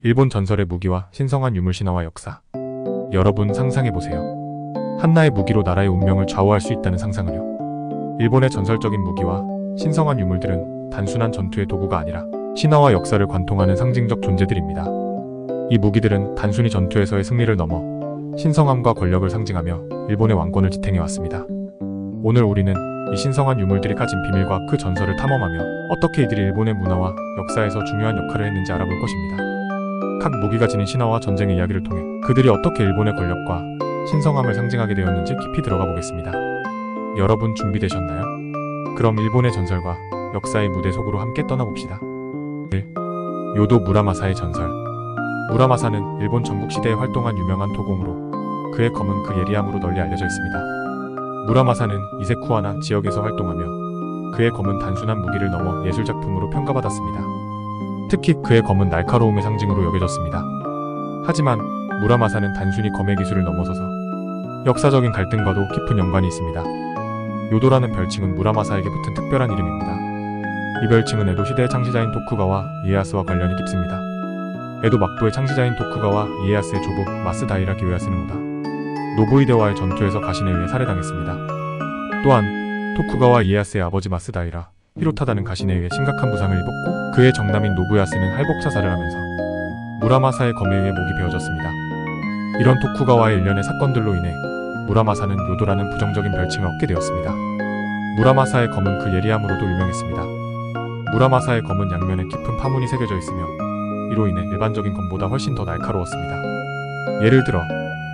일본 전설의 무기와 신성한 유물 신화와 역사. 여러분 상상해보세요. 한나의 무기로 나라의 운명을 좌우할 수 있다는 상상을요. 일본의 전설적인 무기와 신성한 유물들은 단순한 전투의 도구가 아니라 신화와 역사를 관통하는 상징적 존재들입니다. 이 무기들은 단순히 전투에서의 승리를 넘어 신성함과 권력을 상징하며 일본의 왕권을 지탱해왔습니다. 오늘 우리는 이 신성한 유물들이 가진 비밀과 그 전설을 탐험하며 어떻게 이들이 일본의 문화와 역사에서 중요한 역할을 했는지 알아볼 것입니다. 각 무기가 지닌 신화와 전쟁의 이야기를 통해 그들이 어떻게 일본의 권력과 신성함을 상징하게 되었는지 깊이 들어가 보겠습니다. 여러분 준비되셨나요? 그럼 일본의 전설과 역사의 무대 속으로 함께 떠나봅시다. 1. 요도 무라마사의 전설. 무라마사는 일본 전국시대에 활동한 유명한 도공으로 그의 검은 그 예리함으로 널리 알려져 있습니다. 무라마사는 이세쿠하나 지역에서 활동하며 그의 검은 단순한 무기를 넘어 예술작품으로 평가받았습니다. 특히 그의 검은 날카로움의 상징으로 여겨졌습니다. 하지만 무라마사는 단순히 검의 기술을 넘어서서 역사적인 갈등과도 깊은 연관이 있습니다. 요도라는 별칭은 무라마사에게 붙은 특별한 이름입니다. 이 별칭은 에도 시대의 창시자인 토쿠가와 이에야스와 관련이 깊습니다. 에도 막부의 창시자인 토쿠가와 이에야스의 조부 마스다이라 기요야스는 오다 노부이데와의 전투에서 가신에 의해 살해당했습니다. 또한 토쿠가와 이에야스의 아버지 마스다이라 히로타다는 가신에 의해 심각한 부상을 입었고 그의 정남인 노부야스는 할복 자살을 하면서 무라마사의 검에 의해 목이 베어졌습니다. 이런 토쿠가와의 일련의 사건들로 인해 무라마사는 요도라는 부정적인 별칭을 얻게 되었습니다. 무라마사의 검은 그 예리함으로도 유명했습니다. 무라마사의 검은 양면에 깊은 파문이 새겨져 있으며 이로 인해 일반적인 검보다 훨씬 더 날카로웠습니다. 예를 들어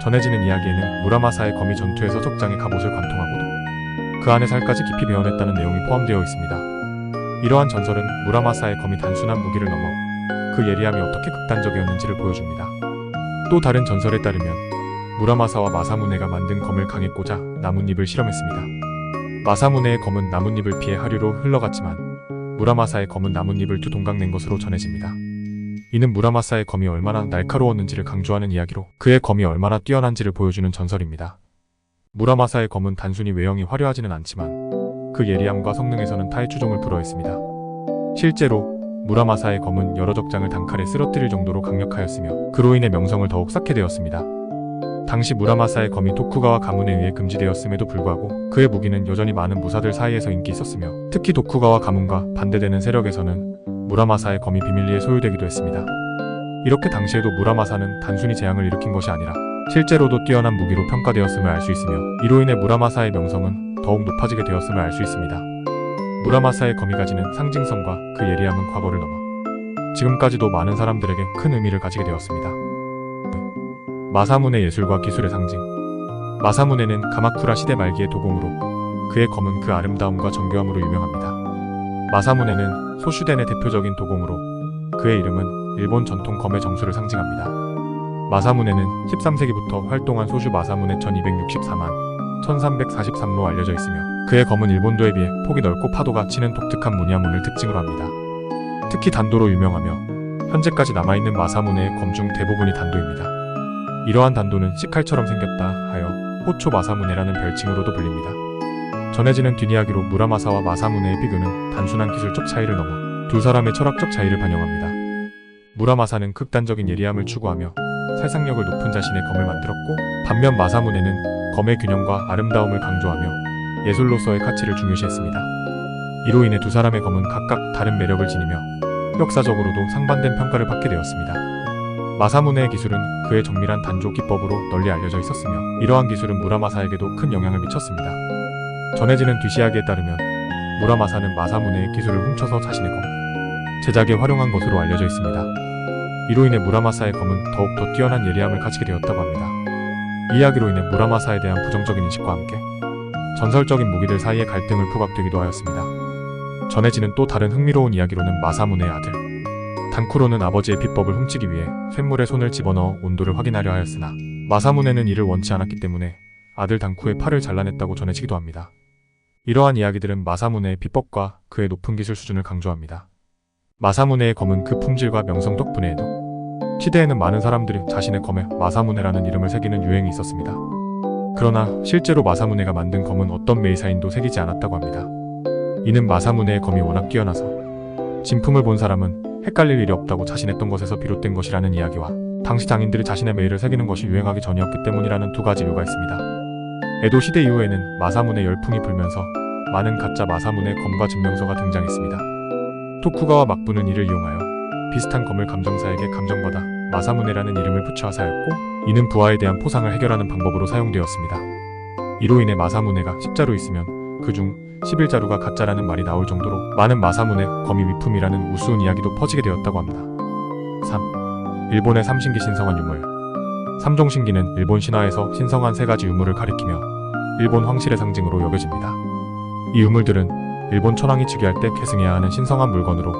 전해지는 이야기에는 무라마사의 검이 전투에서 적장의 갑옷을 관통하고도 그 안에 살까지 깊이 베어냈다는 내용이 포함되어 있습니다. 이러한 전설은 무라마사의 검이 단순한 무기를 넘어 그 예리함이 어떻게 극단적이었는지를 보여줍니다. 또 다른 전설에 따르면 무라마사와 마사무네가 만든 검을 강에 꽂아 나뭇잎을 실험했습니다. 마사무네의 검은 나뭇잎을 피해 하류로 흘러갔지만 무라마사의 검은 나뭇잎을 두 동강 낸 것으로 전해집니다. 이는 무라마사의 검이 얼마나 날카로웠는지를 강조하는 이야기로 그의 검이 얼마나 뛰어난지를 보여주는 전설입니다. 무라마사의 검은 단순히 외형이 화려하지는 않지만 그 예리함과 성능에서는 타의 추종을 불허했습니다. 실제로 무라마사의 검은 여러 적장을 단칼에 쓰러뜨릴 정도로 강력하였으며 그로 인해 명성을 더욱 쌓게 되었습니다. 당시 무라마사의 검이 토쿠가와 가문에 의해 금지되었음에도 불구하고 그의 무기는 여전히 많은 무사들 사이에서 인기 있었으며 특히 토쿠가와 가문과 반대되는 세력에서는 무라마사의 검이 비밀리에 소유되기도 했습니다. 이렇게 당시에도 무라마사는 단순히 재앙을 일으킨 것이 아니라 실제로도 뛰어난 무기로 평가되었음을 알 수 있으며 이로 인해 무라마사의 명성은 더욱 높아지게 되었음을 알 수 있습니다. 무라마사의 검이 가지는 상징성과 그 예리함은 과거를 넘어 지금까지도 많은 사람들에게 큰 의미를 가지게 되었습니다. 마사무네 예술과 기술의 상징. 마사무네는 가마쿠라 시대 말기의 도공으로 그의 검은 그 아름다움과 정교함으로 유명합니다. 마사무네는 소슈덴의 대표적인 도공으로 그의 이름은 일본 전통 검의 정수를 상징합니다. 마사무네는 13세기부터 활동한 소슈 마사무네 1264만 1343로 알려져 있으며 그의 검은 일본도에 비해 폭이 넓고 파도가 치는 독특한 무늬화문을 특징으로 합니다. 특히 단도로 유명하며 현재까지 남아있는 마사무네의 검 중 대부분이 단도입니다. 이러한 단도는 시칼처럼 생겼다 하여 호초 마사무네라는 별칭으로도 불립니다. 전해지는 뒷이야기로 무라마사와 마사무네의 비교는 단순한 기술적 차이를 넘어 두 사람의 철학적 차이를 반영합니다. 무라마사는 극단적인 예리함을 추구하며 살상력을 높은 자신의 검을 만들었고 반면 마사무네는 검의 균형과 아름다움을 강조하며 예술로서의 가치를 중요시했습니다. 이로 인해 두 사람의 검은 각각 다른 매력을 지니며 역사적으로도 상반된 평가를 받게 되었습니다. 마사무네의 기술은 그의 정밀한 단조 기법으로 널리 알려져 있었으며 이러한 기술은 무라마사에게도 큰 영향을 미쳤습니다. 전해지는 뒷이야기에 따르면 무라마사는 마사무네의 기술을 훔쳐서 자신의 검 제작에 활용한 것으로 알려져 있습니다. 이로 인해 무라마사의 검은 더욱더 뛰어난 예리함을 가지게 되었다고 합니다. 이 이야기로 인해 무라마사에 대한 부정적인 인식과 함께 전설적인 무기들 사이의 갈등을 부각되기도 하였습니다. 전해지는 또 다른 흥미로운 이야기로는 마사무네의 아들 단쿠로는 아버지의 비법을 훔치기 위해 쇳물에 손을 집어넣어 온도를 확인하려 하였으나 마사무네는 이를 원치 않았기 때문에 아들 단쿠의 팔을 잘라냈다고 전해지기도 합니다. 이러한 이야기들은 마사무네의 비법과 그의 높은 기술 수준을 강조합니다. 마사무네의 검은 그 품질과 명성 덕분에도 시대에는 많은 사람들이 자신의 검에 마사무네라는 이름을 새기는 유행이 있었습니다. 그러나 실제로 마사무네가 만든 검은 어떤 메이사인도 새기지 않았다고 합니다. 이는 마사무네의 검이 워낙 뛰어나서 진품을 본 사람은 헷갈릴 일이 없다고 자신했던 것에서 비롯된 것이라는 이야기와 당시 장인들이 자신의 매일을 새기는 것이 유행하기 전이었기 때문이라는 두 가지 이유가 있습니다. 에도 시대 이후에는 마사문의 열풍이 불면서 많은 가짜 마사문의 검과 증명서가 등장했습니다. 토쿠가와 막부는 이를 이용하여 비슷한 검을 감정사에게 감정받아 마사문에라는 이름을 붙여 하사였고, 이는 부하에 대한 포상을 해결하는 방법으로 사용되었습니다. 이로 인해 마사문에가 10자루 있으면 그중 11자루가 가짜라는 말이 나올 정도로 많은 마사문에 검이 위품이라는 우스운 이야기도 퍼지게 되었다고 합니다. 3. 일본의 삼신기 신성한 유물. 삼종신기는 일본 신화에서 신성한 세 가지 유물을 가리키며 일본 황실의 상징으로 여겨집니다. 이 유물들은 일본 천황이 즉위할 때 계승해야 하는 신성한 물건으로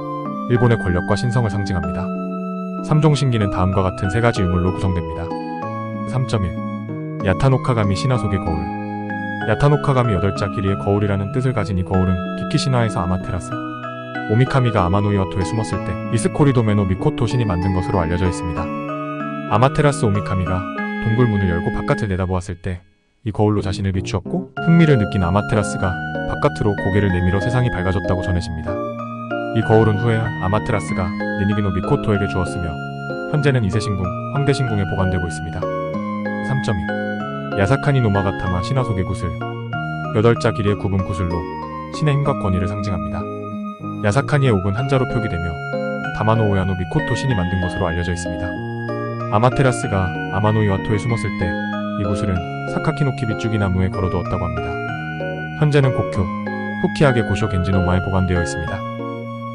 일본의 권력과 신성을 상징합니다. 삼종신기는 다음과 같은 세 가지 유물로 구성됩니다. 3.1. 야타노카가미 신화 속의 거울. 야타노카가미 8자 길이의 거울이라는 뜻을 가진 이 거울은 기키 신화에서 아마테라스 오미카미가 아마노이와토에 숨었을 때 이스코리도메노 미코토 신이 만든 것으로 알려져 있습니다. 아마테라스 오미카미가 동굴 문을 열고 바깥을 내다보았을 때 이 거울로 자신을 비추었고, 흥미를 느낀 아마테라스가 바깥으로 고개를 내밀어 세상이 밝아졌다고 전해집니다. 이 거울은 후에 아마테라스가 니니기노 미코토에게 주었으며 현재는 이세신궁, 황대신궁에 보관되고 있습니다. 3.2. 야사카니 노마가타마 신화 속의 구슬. 8자 길이의 굽은 구슬로 신의 힘과 권위를 상징합니다. 야사카니의 옥은 한자로 표기되며 다마노 오야노 미코토 신이 만든 것으로 알려져 있습니다. 아마테라스가 아마노이와토에 숨었을 때 이 구슬은 사카키노키 비쭈기 나무에 걸어두었다고 합니다. 현재는 고쿄, 후키하게 고쇼 겐지노마에 보관되어 있습니다.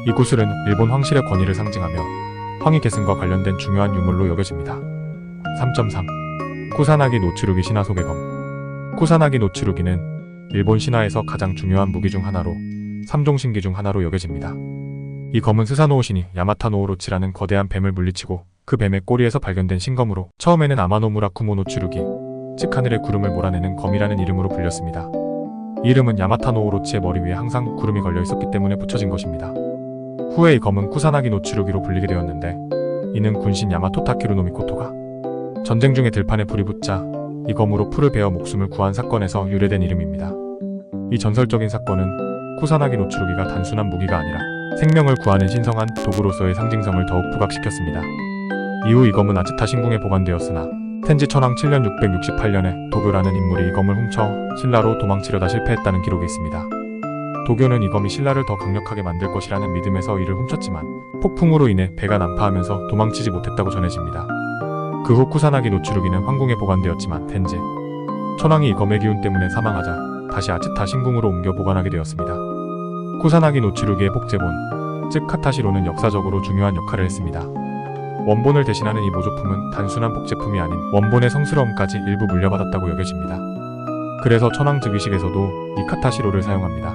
이 구슬은 일본 황실의 권위를 상징하며 황위 계승과 관련된 중요한 유물로 여겨집니다. 3.3. 쿠사나기 노츠루기 신화 속의 검. 쿠사나기 노츠루기는 일본 신화에서 가장 중요한 무기 중 하나로 삼종신기 중 하나로 여겨집니다. 이 검은 스사노오 신이 야마타 노오로치라는 거대한 뱀을 물리치고 그 뱀의 꼬리에서 발견된 신검으로 처음에는 아마노무라 쿠모 노츠루기, 즉 하늘의 구름을 몰아내는 검이라는 이름으로 불렸습니다. 이 이름은 야마타 노오로치의 머리 위에 항상 구름이 걸려 있었기 때문에 붙여진 것입니다. 후에 이 검은 쿠사나기 노츠루기로 불리게 되었는데, 이는 군신 야마토 타케루 미코토가 전쟁 중에 들판에 불이 붙자 이 검으로 풀을 베어 목숨을 구한 사건에서 유래된 이름입니다. 이 전설적인 사건은 쿠사나기 노츠루기가 단순한 무기가 아니라 생명을 구하는 신성한 도구로서의 상징성을 더욱 부각시켰습니다. 이후 이 검은 아츠타 신궁에 보관되었으나 텐지 천황 7년 668년에 도교라는 인물이 이 검을 훔쳐 신라로 도망치려다 실패했다는 기록이 있습니다. 도교는 이 검이 신라를 더 강력하게 만들 것이라는 믿음에서 이를 훔쳤지만 폭풍으로 인해 배가 난파하면서 도망치지 못했다고 전해집니다. 그 후 쿠사나기 노츠루기는 황궁에 보관되었지만 텐지 천황이 이 검의 기운 때문에 사망하자 다시 아츠타 신궁으로 옮겨 보관하게 되었습니다. 쿠사나기 노츠루기의 복제본, 즉 카타시로는 역사적으로 중요한 역할을 했습니다. 원본을 대신하는 이 모조품은 단순한 복제품이 아닌 원본의 성스러움까지 일부 물려받았다고 여겨집니다. 그래서 천황 즉위식에서도 이 카타시로를 사용합니다.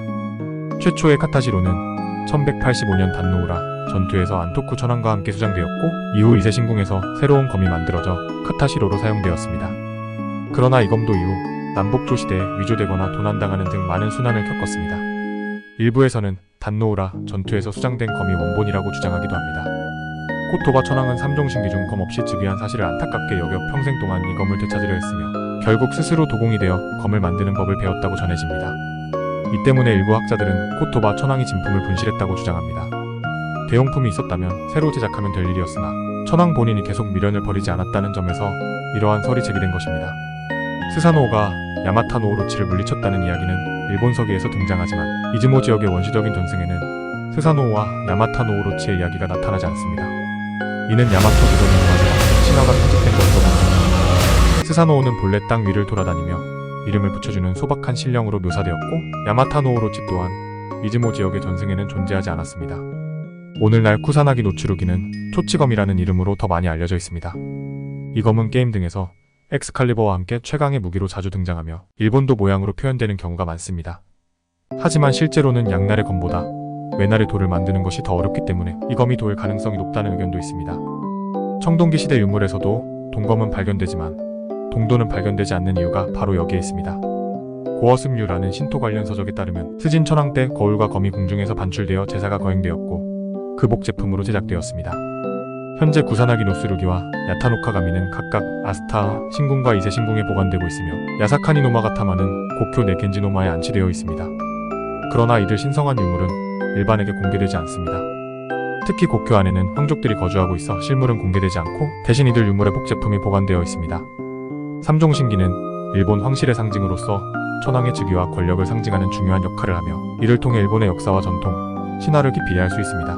최초의 카타시로는 1185년 단노우라 전투에서 안토쿠 천황과 함께 수장되었고, 이후 이세신궁에서 새로운 검이 만들어져 카타시로로 사용되었습니다. 그러나 이 검도 이후 남북조 시대에 위조되거나 도난당하는 등 많은 순환을 겪었습니다. 일부에서는 단노우라 전투에서 수장된 검이 원본이라고 주장하기도 합니다. 코토바 천황은 삼종신기 중 검 없이 즉위한 사실을 안타깝게 여겨 평생 동안 이 검을 되찾으려 했으며 결국 스스로 도공이 되어 검을 만드는 법을 배웠다고 전해집니다. 이 때문에 일부 학자들은 코토바 천황이 진품을 분실했다고 주장합니다. 대용품이 있었다면 새로 제작하면 될 일이었으나 천황 본인이 계속 미련을 버리지 않았다는 점에서 이러한 설이 제기된 것입니다. 스사노오가 야마타 노오로치를 물리쳤다는 이야기는 일본서기에서 등장하지만 이즈모 지역의 원시적인 전승에는 스사노오와 야마타 노오로치의 이야기가 나타나지 않습니다. 이는 야마토 조정의 마지막 신화가 편집된 것으로 보입니다. 스사노오는 본래 땅 위를 돌아다니며 이름을 붙여주는 소박한 신령으로 묘사되었고, 야마타 노오로치 또한 이즈모 지역의 전승에는 존재하지 않았습니다. 오늘날 쿠사나기 노츠루기는 초치검이라는 이름으로 더 많이 알려져 있습니다. 이 검은 게임 등에서 엑스칼리버와 함께 최강의 무기로 자주 등장하며 일본도 모양으로 표현되는 경우가 많습니다. 하지만 실제로는 양날의 검보다 외날의 돌을 만드는 것이 더 어렵기 때문에 이 검이 도일 가능성이 높다는 의견도 있습니다. 청동기 시대 유물에서도 동검은 발견되지만 동도는 발견되지 않는 이유가 바로 여기에 있습니다. 고어습류라는 신토 관련 서적에 따르면 스진 천황 때 거울과 검이 궁중에서 반출되어 제사가 거행되었고 그 복제품으로 제작되었습니다. 현재 구사나기 노스루기와 야타노카가미는 각각 아스타 신궁과 이세 신궁에 보관되고 있으며 야사카니 노마가타마는 고쿄 네켄지노마에 안치되어 있습니다. 그러나 이들 신성한 유물은 일반에게 공개되지 않습니다. 특히 고쿄 안에는 황족들이 거주하고 있어 실물은 공개되지 않고 대신 이들 유물의 복제품이 보관되어 있습니다. 3종 신기는 일본 황실의 상징으로서 천황의 즉위와 권력을 상징하는 중요한 역할을 하며 이를 통해 일본의 역사와 전통, 신화를 깊이 이해할 수 있습니다.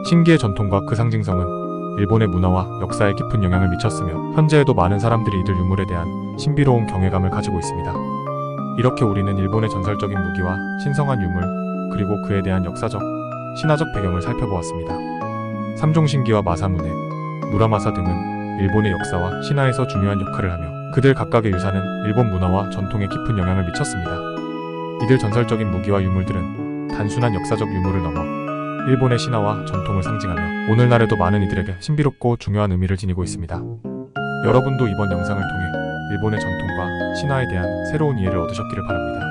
신기의 전통과 그 상징성은 일본의 문화와 역사에 깊은 영향을 미쳤으며 현재에도 많은 사람들이 이들 유물에 대한 신비로운 경외감을 가지고 있습니다. 이렇게 우리는 일본의 전설적인 무기와 신성한 유물, 그리고 그에 대한 역사적, 신화적 배경을 살펴보았습니다. 3종 신기와 마사무네, 무라마사 등은 일본의 역사와 신화에서 중요한 역할을 하며 그들 각각의 유산은 일본 문화와 전통에 깊은 영향을 미쳤습니다. 이들 전설적인 무기와 유물들은 단순한 역사적 유물을 넘어 일본의 신화와 전통을 상징하며 오늘날에도 많은 이들에게 신비롭고 중요한 의미를 지니고 있습니다. 여러분도 이번 영상을 통해 일본의 전통과 신화에 대한 새로운 이해를 얻으셨기를 바랍니다.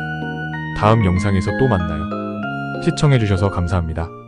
다음 영상에서 또 만나요. 시청해주셔서 감사합니다.